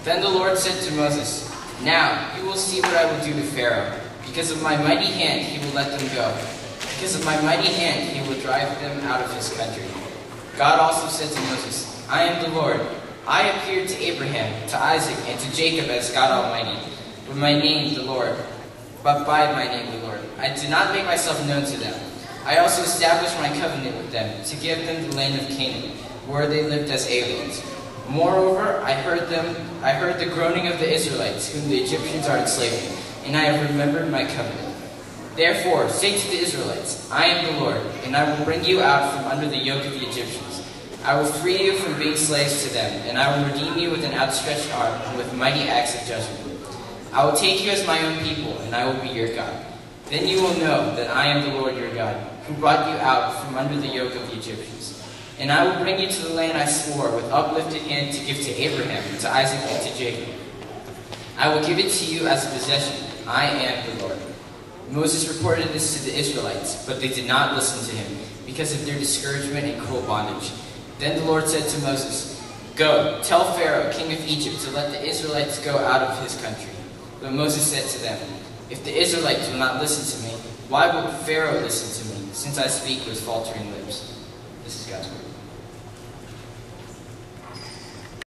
Then the Lord said to Moses, "Now you will see what I will do to Pharaoh. Because of my mighty hand he will let them go. Because of my mighty hand he will drive them out of his country." God also said to Moses, "I am the Lord. I appeared to Abraham, to Isaac, and to Jacob as God Almighty, by my name the Lord. I did not make myself known to them. I also established my covenant with them, to give them the land of Canaan, where they lived as aliens. Moreover, I heard the groaning of the Israelites, whom the Egyptians are enslaving, and I have remembered my covenant. Therefore, say to the Israelites, I am the Lord, and I will bring you out from under the yoke of the Egyptians. I will free you from being slaves to them, and I will redeem you with an outstretched arm and with mighty acts of judgment. I will take you as my own people, and I will be your God. Then you will know that I am the Lord your God, who brought you out from under the yoke of the Egyptians. And I will bring you to the land I swore with uplifted hand to give to Abraham, to Isaac, and to Jacob. I will give it to you as a possession. I am the Lord." Moses reported this to the Israelites, but they did not listen to him, because of their discouragement and cruel bondage. Then the Lord said to Moses, "Go, tell Pharaoh, king of Egypt, to let the Israelites go out of his country." But Moses said to them, "If the Israelites will not listen to me, why will Pharaoh listen to me, since I speak with faltering lips?" This is God's word.